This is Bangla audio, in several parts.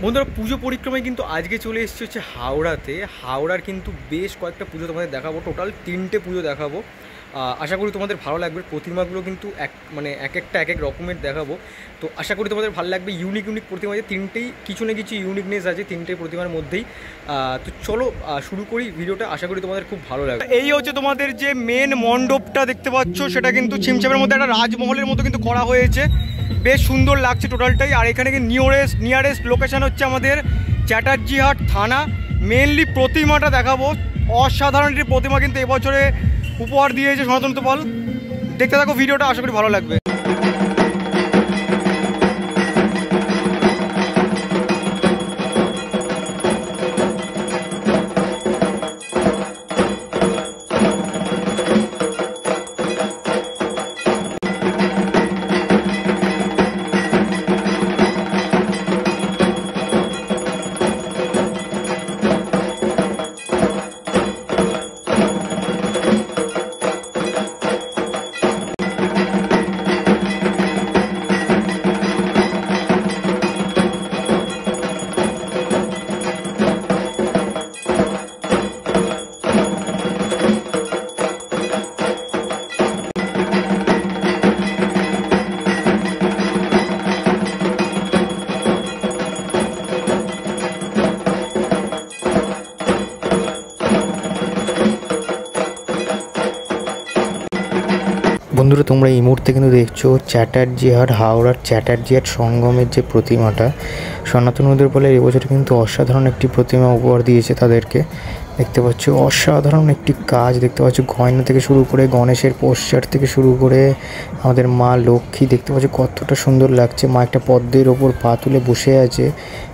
বন্ধুরা পুজো পরিক্রমায় কিন্তু আজকে চলে এসেছে হচ্ছে হাওড়াতে। হাওড়ার কিন্তু বেশ কয়েকটা পুজো তোমাদের দেখাবো, টোটাল 3টে পুজো দেখাবো। আশা করি তোমাদের ভালো লাগবে। প্রতিমাগুলো কিন্তু এক একটা এক এক রকমের দেখাবো, তো আশা করি তোমাদের ভালো লাগবে। ইউনিক প্রতিমা আছে, তিনটেই কিছু না কিছু ইউনিকনেস আছে তিনটে প্রতিমার মধ্যেই। তো চলো শুরু করি ভিডিওটা, আশা করি তোমাদের খুব ভালো লাগবে। এই হচ্ছে তোমাদের যে মেন মণ্ডপটা দেখতে পাচ্ছ, সেটা কিন্তু ছিমছামের মধ্যে একটা রাজমহলের মতো কিন্তু করা হয়েছে, বেশ সুন্দর লাগছে টোটালটাই। আর এখানে নিয়ারেস্ট লোকেশান হচ্ছে আমাদের চ্যাটার্জিহাট থানা। মেনলি প্রতিমাটা দেখাবো, অসাধারণ একটি প্রতিমা কিন্তু এবছরে উপহার দিয়েছে সনাতন পাল। দেখতে থাকো ভিডিওটা, আশা করি ভালো লাগবে। বন্ধুরা তোমরা এই মুহূর্তে কিন্তু দেখছো চ্যাটার্জিহাট, হাওড়ার চ্যাটার্জিহাট সঙ্গমের যে প্রতিমাটা, সনাতন পালের এবছর কিন্তু অসাধারণ একটি প্রতিমা উপহার দিয়েছে তাদেরকে। দেখতে পাচ্ছ অসাধারণ একটি কাজ, দেখতে পাচ্ছ গয়না থেকে শুরু করে গণেশের পোস্টার থেকে শুরু করে আমাদের মা লক্ষ্মী, দেখতে পাচ্ছ কতটা সুন্দর লাগছে। মা একটা পদ্মের ওপর পা তুলে বসে আছে,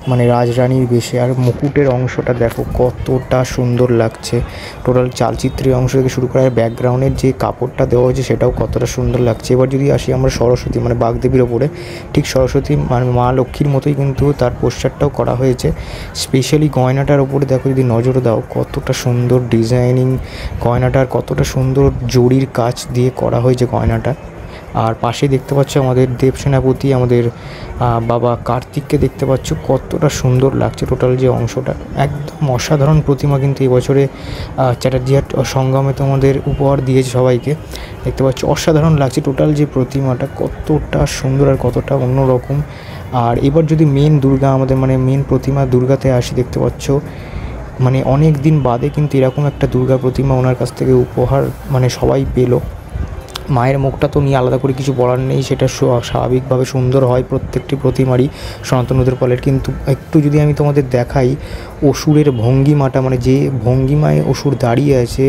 মানে রাজরানীর বেশে। আর মুকুটের অংশটা দেখো কতটা সুন্দর লাগছে, টোটাল চালচিত্রের অংশ থেকে শুরু করে ব্যাকগ্রাউন্ডের যে কাপড়টা দেওয়া হয়েছে সেটাও কতটা সুন্দর লাগছে। এবার যদি আসি আমরা সরস্বতী মানে বাগদেবীর ওপরে, ঠিক সরস্বতী মানে মা লক্ষ্মীর মতোই কিন্তু তার পোস্টারটাও করা হয়েছে। স্পেশালি গয়নাটার ওপরে দেখো, যদি নজর দাও কতটা সুন্দর ডিজাইনিং গয়নাটার, কতটা সুন্দর জরির কাজ দিয়ে করা হয়েছে গয়নাটা। আর পাশে দেখতে পাচ্ছ আমাদের দেব সেনাপতি, আমাদের বাবা কার্তিককে দেখতে পাচ্ছ, কতটা সুন্দর লাগছে টোটাল যে অংশটা। একদম অসাধারণ প্রতিমা কিন্তু এবছরে চ্যাটার্জিহাট সঙ্গমে তোমাদের উপহার দিয়েছে সবাইকে। দেখতে পাচ্ছ অসাধারণ লাগছে টোটাল যে প্রতিমাটা, কতটা সুন্দর আর কতটা অন্যরকম। আর এবার যদি মেন দুর্গা আমাদের মানে মেন প্রতিমা দুর্গাতে আসি, দেখতে পাচ্ছ মানে অনেক দিন বাদে কিন্তু এরকম একটা দুর্গা প্রতিমা ওনার কাছ থেকে উপহার মানে সবাই পেলো। মায়ের মুখটা তো নিয়ে আলাদা করে কিছু বলার নেই, সেটা স্বাভাবিকভাবে সুন্দর হয় প্রত্যেকটি প্রতিমারই সনাতন পালের। কিন্তু একটু যদি আমি তোমাদের দেখাই অসুরের ভঙ্গিমাটা, মানে যে ভঙ্গিমায় অসুর দাঁড়িয়ে আছে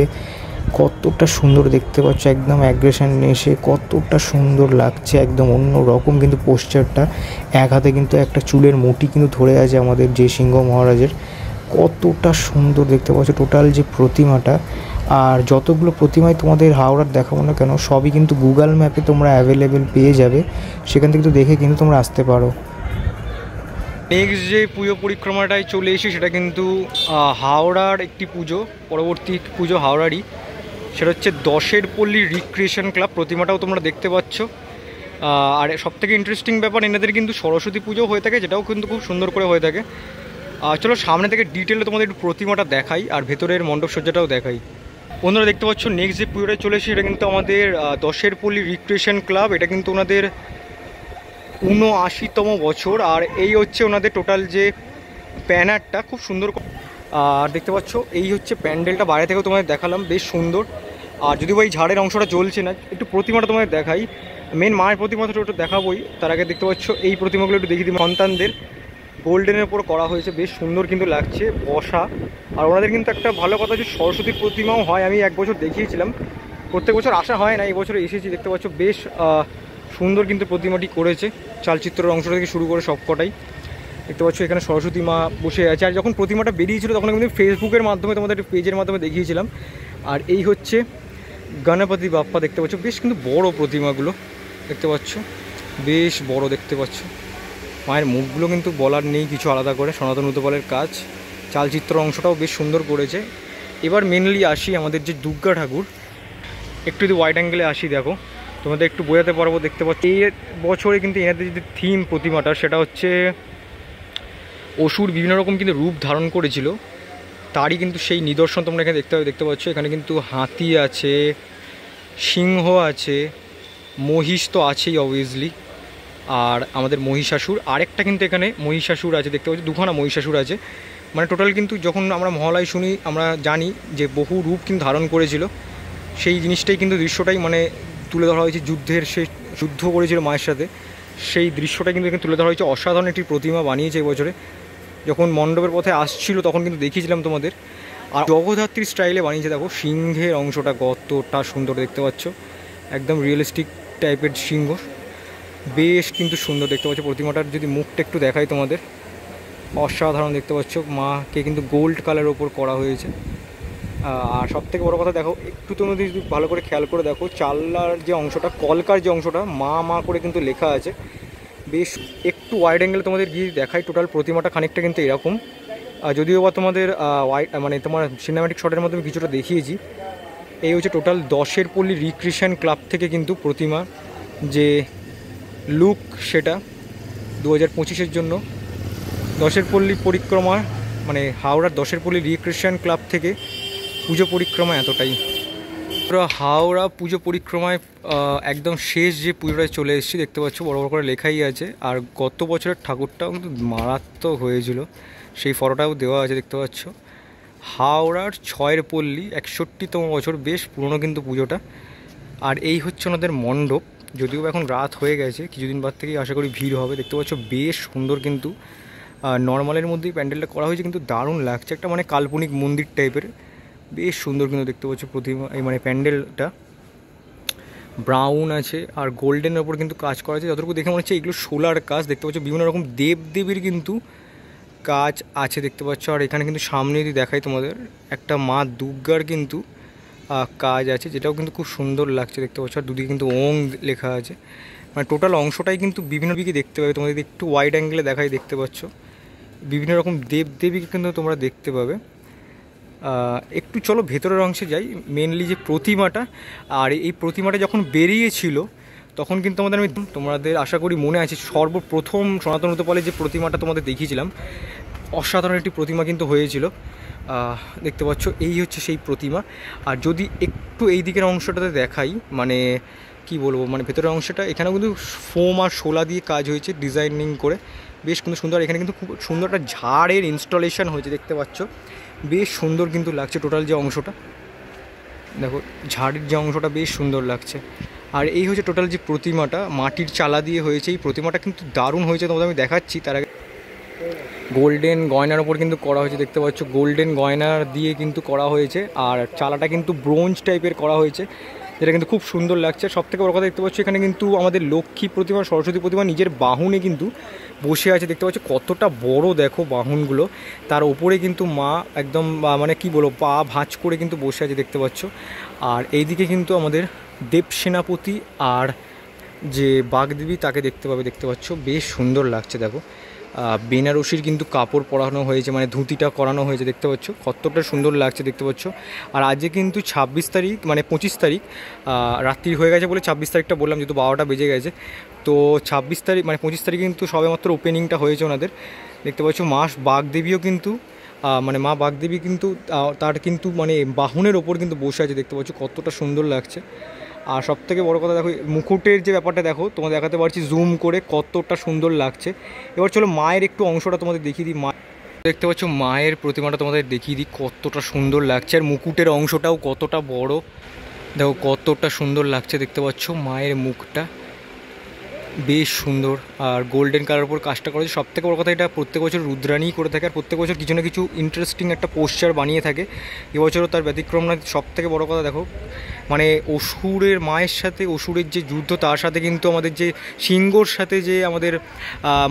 কতটা সুন্দর দেখতে পাচ্ছ, একদম অ্যাগ্রেশন এসে কতটা সুন্দর লাগছে, একদম অন্য রকম কিন্তু পোস্টারটা। এক হাতে কিন্তু একটা চুলের মুঠি কিন্তু ধরে আছে আমাদের যে সিংহ মহারাজের, কতটা সুন্দর দেখতে পাচ্ছ টোটাল যে প্রতিমাটা। আর যতগুলো প্রতিমায় তোমাদের হাওড়ার দেখাবো না কেন, সবই কিন্তু গুগল ম্যাপে তোমরা অ্যাভেলেবেল পেয়ে যাবে, সেখান থেকে তো দেখে কিন্তু তোমরা আসতে পারো। নেক্সট যে পুজো পরিক্রমাটায় চলে এসেছি, সেটা কিন্তু হাওড়ার একটি পুজো, পরবর্তী পুজো হাওড়ারই, সেটা হচ্ছে দশের পল্লী রিক্রিয়েশন ক্লাব। প্রতিমাটাও তোমরা দেখতে পাচ্ছ। আর সবথেকে ইন্টারেস্টিং ব্যাপার, এনাদের কিন্তু সরস্বতী পুজো হয়ে থাকে, যেটাও কিন্তু খুব সুন্দর করে হয়ে থাকে। চলো সামনে থেকে ডিটেলে তোমাদের একটু প্রতিমাটা দেখাই আর ভেতরের মণ্ডপ সজ্জাটাও দেখাই। বন্ধুরা দেখতে পাচ্ছ নেক্সট যে পুজোটা চলে এসেছে, এটা কিন্তু আমাদের দশের পল্লী রিক্রিয়েশন ক্লাব। এটা কিন্তু ওনাদের ৭৯তম বছর। আর এই হচ্ছে ওনাদের টোটাল যে ব্যানারটা, খুব সুন্দর। আর দেখতে পাচ্ছ এই হচ্ছে প্যান্ডেলটা, বাইরে থেকেও তোমাদের দেখালাম, বেশ সুন্দর। আর যদি ওই ঝাড়ের অংশটা জ্বলছে না, একটু প্রতিমাটা তোমাদের দেখাই। মেন মায়ের প্রতিমাটা ওটা দেখাবোই, তার আগে দেখতে পাচ্ছ এই প্রতিমাগুলো একটু দেখিয়ে দিই। সন্তানদের গোল্ডেনের উপর করা হয়েছে, বেশ সুন্দর কিন্তু লাগছে বসা। আর ওনাদের কিন্তু একটা ভালো কথা যে সরস্বতী প্রতিমাও হয়, আমি এক বছর দেখিয়েছিলাম। প্রত্যেক বছর আসা হয় না, এই বছর এসেছি। দেখতে পাচ্ছ বেশ সুন্দর কিন্তু প্রতিমাটি করেছে, চালচিত্রের অংশ থেকে শুরু করে সবকটাই। দেখতে পাচ্ছ এখানে সরস্বতী মা বসে আছে। আর যখন প্রতিমাটা বেরিয়েছিল তখন কিন্তু ফেসবুকের মাধ্যমে তোমাদের পেজের মাধ্যমে দেখিয়েছিলাম। আর এই হচ্ছে গণপতি বাপ্পা, দেখতে পাচ্ছ বেশ কিন্তু বড় প্রতিমাগুলো, দেখতে পাচ্ছ বেশ বড় দেখতে পাচ্ছ। মায়ের মুখগুলো কিন্তু বলার নেই কিছু আলাদা করে, সনাতন পালের কাজ। চালচিত্র অংশটাও বেশ সুন্দর করেছে। এবার মেনলি আসি আমাদের যে দুর্গা ঠাকুর, একটু যদি ওয়াইড অ্যাঙ্গেলে আসি দেখো, তোমাদের একটু বোঝাতে পারবো। দেখতে পাচ্ছি এই বছরে কিন্তু এনাদের যে থিম প্রতিমাটা, সেটা হচ্ছে অসুর বিভিন্ন রকম কিন্তু রূপ ধারণ করেছিল, তারই কিন্তু সেই নিদর্শন তোমরা এখানে দেখতে পাচ্ছ। এখানে কিন্তু হাতি আছে, সিংহ আছে, মহিষ তো আছেই অবভিয়াসলি, আর আমাদের মহিষাসুর, আরেকটা কিন্তু এখানে মহিষাসুর আছে দেখতে পাচ্ছি, দুখানা মহিষাসুর আছে। মানে টোটাল কিন্তু যখন আমরা মহালয় শুনি আমরা জানি যে বহু রূপ কিন্তু ধারণ করেছিল, সেই জিনিসটাই কিন্তু দৃশ্যটাই মানে তুলে ধরা হয়েছে। যুদ্ধের সে যুদ্ধ করেছিল মায়ের সাথে, সেই দৃশ্যটা কিন্তু এখানে তুলে ধরা হয়েছে। অসাধারণ একটি প্রতিমা বানিয়েছে এবছরে। যখন মণ্ডপের পথে আসছিল তখন কিন্তু দেখিয়েছিলাম তোমাদের। আর জগদ্ধাত্রী স্টাইলে বানিয়েছে, দেখো সিংহের অংশটা কতটা সুন্দর দেখতে পাচ্ছ, একদম রিয়েলিস্টিক টাইপের সিংহ, বেশ কিন্তু সুন্দর দেখতে পাচ্ছ। প্রতিমাটার যদি মুখটা একটু দেখাই তোমাদের, অসাধারণ দেখতে পাচ্ছ। মাকে কিন্তু গোল্ড কালারের ওপর করা হয়েছে। আর সব থেকে বড়ো কথা দেখো, একটু তোমরা যদি ভালো করে খেয়াল করে দেখো, চাল্লার যে অংশটা, কলকার যে অংশটা মা মা করে কিন্তু লেখা আছে। বেশ একটু ওয়াইড অ্যাঙ্গেলে তোমাদের গিয়ে দেখাই, টোটাল প্রতিমাটা খানিকটা কিন্তু এরকম। যদিও বা তোমাদের মানে তোমার সিনেম্যাটিক শটের মাধ্যমে কিছুটা দেখিয়েছি। এই হচ্ছে টোটাল 10-এর পল্লী রিক্রিয়েশন ক্লাব থেকে কিন্তু প্রতিমা যে লুক, সেটা 2025-এর জন্য 10-এর পল্লী পরিক্রমা, মানে হাওড়ার 10-এর পল্লী রিক্রিয়েশন ক্লাব থেকে পুজো পরিক্রমা এতটাই। হাওড়া পুজো পরিক্রমায় একদম শেষ যে পুজোটায় চলে এসেছি, দেখতে পাচ্ছ বড় বড় করে লেখাই আছে। আর গত বছরের ঠাকুরটাও কিন্তু মারাত্মক হয়েছিল, সেই ফটোটাও দেওয়া আছে দেখতে পাচ্ছ। হাওড়ার 6-এর পল্লী 61তম বছর, বেশ পুরনো কিন্তু পুজোটা। আর এই হচ্ছে ওনাদের মণ্ডপ, যদিও এখন রাত হয়ে গেছে, কিছুদিন বাদ থেকেই আশা করি ভিড় হবে। দেখতে পাচ্ছ বেশ সুন্দর কিন্তু নর্মালের মধ্যেই প্যান্ডেলটা করা হয়েছে, কিন্তু দারুণ লাগছে, একটা মানে কাল্পনিক মন্দির টাইপের, বেশ সুন্দর কিন্তু দেখতে পাচ্ছ প্রতিমা। এই মানে প্যান্ডেলটা ব্রাউন আছে আর গোল্ডেনের ওপর কিন্তু কাজ করা আছে, যতটুকু দেখে মনে হচ্ছে এগুলো সোলার কাজ। দেখতে পাচ্ছ বিভিন্ন রকম দেবদেবীর কিন্তু কাজ আছে দেখতে পাচ্ছ। আর এখানে কিন্তু সামনে যদি দেখাই তোমাদের, একটা মা দুর্গার কিন্তু কাজ আছে, যেটাও কিন্তু খুব সুন্দর লাগছে দেখতে পাচ্ছ। আর দুদিকে কিন্তু ওং লেখা আছে, মানে টোটাল অংশটাই কিন্তু বিভিন্ন দিকে দেখতে পাবে। তোমাদের একটু ওয়াইড অ্যাঙ্গেলে দেখাই, দেখতে পাচ্ছ বিভিন্ন রকম দেবদেবীকে কিন্তু তোমরা দেখতে পাবে। একটু চলো ভেতরের অংশে যাই, মেনলি যে প্রতিমাটা। আর এই প্রতিমাটা যখন বেরিয়েছিল তখন কিন্তু তোমাদের আশা করি মনে আছে, সর্বপ্রথম সনাতন উদ্যোপালে যে প্রতিমাটা তোমাদের দেখিয়েছিলাম, অসাধারণ একটি প্রতিমা কিন্তু হয়েছিল। দেখতে পাচ্ছ এই হচ্ছে সেই প্রতিমা। আর যদি একটু এই দিকের অংশটাতে দেখাই, মানে কি বলবো, মানে ভেতরের অংশটা, এখানেও কিন্তু ফোম আর শোলা দিয়ে কাজ হয়েছে ডিজাইনিং করে, বেশ কিন্তু সুন্দর। এখানে কিন্তু খুব সুন্দর একটা ঝাড়ের ইনস্টলেশন হয়েছে দেখতে পাচ্ছ, বেশ সুন্দর কিন্তু লাগছে টোটাল যে অংশটা। দেখো ঝাড়ের যে অংশটা বেশ সুন্দর লাগছে। আর এই হচ্ছে টোটাল যে প্রতিমাটা, মাটির চালা দিয়ে হয়েছে। এই প্রতিমাটা কিন্তু দারুণ হয়েছে, তোমাদের আমি দেখাচ্ছি। তার আগে গোল্ডেন গয়নার ওপর কিন্তু করা হয়েছে দেখতে পাচ্ছ, গোল্ডেন গয়নার দিয়ে কিন্তু করা হয়েছে। আর চালাটা কিন্তু ব্রোঞ্জ টাইপের করা হয়েছে, যেটা কিন্তু খুব সুন্দর লাগছে। সবথেকে বড় কথা দেখতে পাচ্ছ, এখানে কিন্তু আমাদের লক্ষ্মী প্রতিমা, সরস্বতী প্রতিমা নিজের বাহনে কিন্তু বসে আছে দেখতে পাচ্ছ, কতটা বড় দেখো বাহনগুলো। তার ওপরে কিন্তু মা একদম মানে কি বলবো, পা ভাঁজ করে কিন্তু বসে আছে দেখতে পাচ্ছ। আর এইদিকে কিন্তু আমাদের দেব সেনাপতি আর যে বাগদেবী তাকে দেখতে পাবে, দেখতে পাচ্ছ বেশ সুন্দর লাগছে। দেখো বেনারসির কিন্তু কাপড় পরানো হয়েছে, মানে ধুতিটা করানো হয়েছে দেখতে পাচ্ছ, কতটা সুন্দর লাগছে দেখতে পাচ্ছ। আর আজকে কিন্তু 26 তারিখ, মানে 25 তারিখ রাত্রি হয়ে গেছে বলে 26 তারিখটা বললাম, যেহেতু 12টা বেজে গেছে। তো 26 তারিখ মানে 25 তারিখ কিন্তু সবেমাত্র ওপেনিংটা হয়েছে ওনাদের, দেখতে পাচ্ছ। মা বাগদেবীও কিন্তু মানে মা বাগদেবী কিন্তু তার কিন্তু মানে বাহনের ওপর কিন্তু বসে আছে দেখতে পাচ্ছ, কতটা সুন্দর লাগছে। আর সবথেকে বড় কথা দেখো, মুকুটের যে ব্যাপারটা দেখো, তোমাদের দেখাতে পারছি জুম করে, কতটা সুন্দর লাগছে। এবার চলো মায়ের একটু অংশটা তোমাদের দেখিয়ে দিই। মা দেখতে পাচ্ছ মায়ের প্রতিমাটা তোমাদের দেখিয়ে দিই, কতটা সুন্দর লাগছে। আর মুকুটের অংশটাও কতটা বড়, দেখো কতটা সুন্দর লাগছে দেখতে পাচ্ছ। মায়ের মুখটা বেশ সুন্দর, আর গোল্ডেন কালার উপর কাজটা করেছে। সবথেকে বড় কথা, এটা প্রত্যেক বছর রুদ্রাণীই করে থাকে, আর প্রত্যেক বছর কিছু না কিছু ইন্টারেস্টিং একটা পোস্টার বানিয়ে থাকে। এবছরও তার ব্যতিক্রম না। সবথেকে বড় কথা দেখো, মানে অসুরের মায়ের সাথে অসুরের যে যুদ্ধ, তার সাথে কিন্তু আমাদের যে সিংহর সাথে যে আমাদের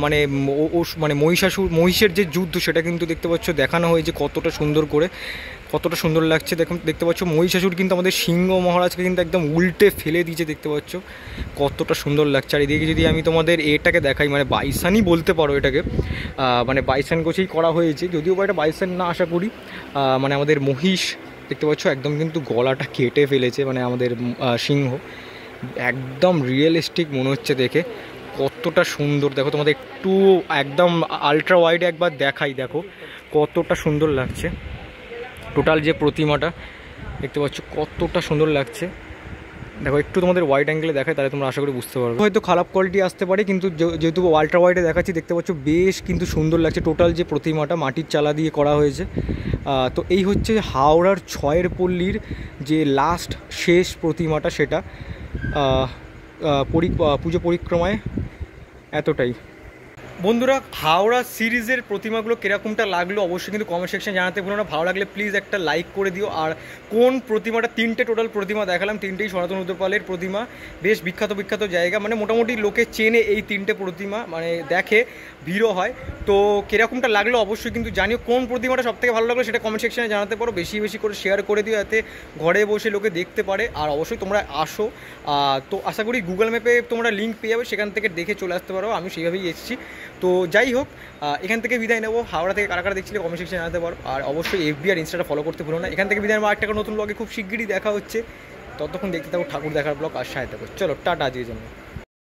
মানে মানে মহিষের যে যুদ্ধ, সেটা কিন্তু দেখতে পাচ্ছ দেখানো হয়েছে কতটা সুন্দর করে, কতটা সুন্দর লাগছে। দেখতে পাচ্ছ মহিষাসুর কিন্তু আমাদের সিংহ মহারাজকে কিন্তু একদম উল্টে ফেলে দিয়েছে দেখতে পাচ্ছ, কতটা সুন্দর লাগছে। আর এদিকে যদি আমি তোমাদের এটাকে দেখাই, মানে বাইসানই বলতে পারো এটাকে, মানে বাইসান গোছেই করা হয়েছে, যদিও বা এটা বাইসান না আশা করি। মানে আমাদের মহিষ দেখতে পাচ্ছ একদম কিন্তু গলাটা কেটে ফেলেছে, মানে আমাদের সিংহ একদম রিয়েলিস্টিক মনে হচ্ছে দেখে, কতটা সুন্দর। দেখো তোমাদের একটু একদম আলট্রা ওয়াইডে একবার দেখাই, দেখো কতটা সুন্দর লাগছে। টোটাল যে প্রতিমাটা দেখতে পাচ্ছ কতটা সুন্দর লাগছে। দেখো একটু তোমাদের ওয়াইড অ্যাঙ্গেলে দেখায়, তাহলে তোমরা আশা করি বুঝতে পারবে। হয়তো খারাপ কোয়ালিটি আসতে পারে, কিন্তু যেহেতু আলট্রা ওয়াইডে দেখাচ্ছি দেখতে পাচ্ছ বেশ কিন্তু সুন্দর লাগছে। টোটাল যে প্রতিমাটা মাটির চালা দিয়ে করা হয়েছে। তো এই হচ্ছে হাওড়ার 6 পল্লীর যে লাস্ট শেষ প্রতিমাটা, সেটা পুজো পরিক্রমায় এতটাই। বন্ধুরা, হাওড়া সিরিজের প্রতিমাগুলো কীরকমটা লাগলো অবশ্যই কিন্তু কমেন্ট সেকশনে জানাতে ভুলো না। ভালো লাগলে প্লিজ একটা লাইক করে দিও। আর কোন প্রতিমাটা, 3টে টোটাল প্রতিমা দেখালাম, 3টেই সনাতন উদ্যোগপালের প্রতিমা। বেশ বিখ্যাত জায়গা, মানে মোটামুটি লোকে চেনে এই 3টে প্রতিমা, মানে দেখে, ভিড়ও হয়। তো কীরকমটা লাগলো অবশ্যই কিন্তু জানিও। কোন প্রতিমাটা সবথেকে ভালো লাগলো সেটা কমেন্ট সেকশনে জানাতে পারো। বেশি করে শেয়ার করে দিও, যাতে ঘরে বসে লোকে দেখতে পারে। আর অবশ্যই তোমরা আসো, তো আশা করি গুগল ম্যাপে তোমরা লিঙ্ক পেয়ে যাবে, সেখান থেকে দেখে চলে আসতে পারো। আমি সেইভাবেই এসেছি। তো যাই হোক, এখান থেকে বিদায় নেবো। হাওড়া থেকে কারা দেখছিলে কমেন্ট সেকশনে জানাতে পারো। আর অবশ্যই FB আর ইনস্টাটা ফলো করতে ভুলো না। এখান থেকে বিদায় নেবো, আরেকটা নতুন ব্লগে খুব শিগগিরই দেখা হচ্ছে। ততক্ষণ দেখতে থাকো ঠাকুর দেখার ব্লগ আর সাথে থাকো। চলো টাটা আজকের জন্য।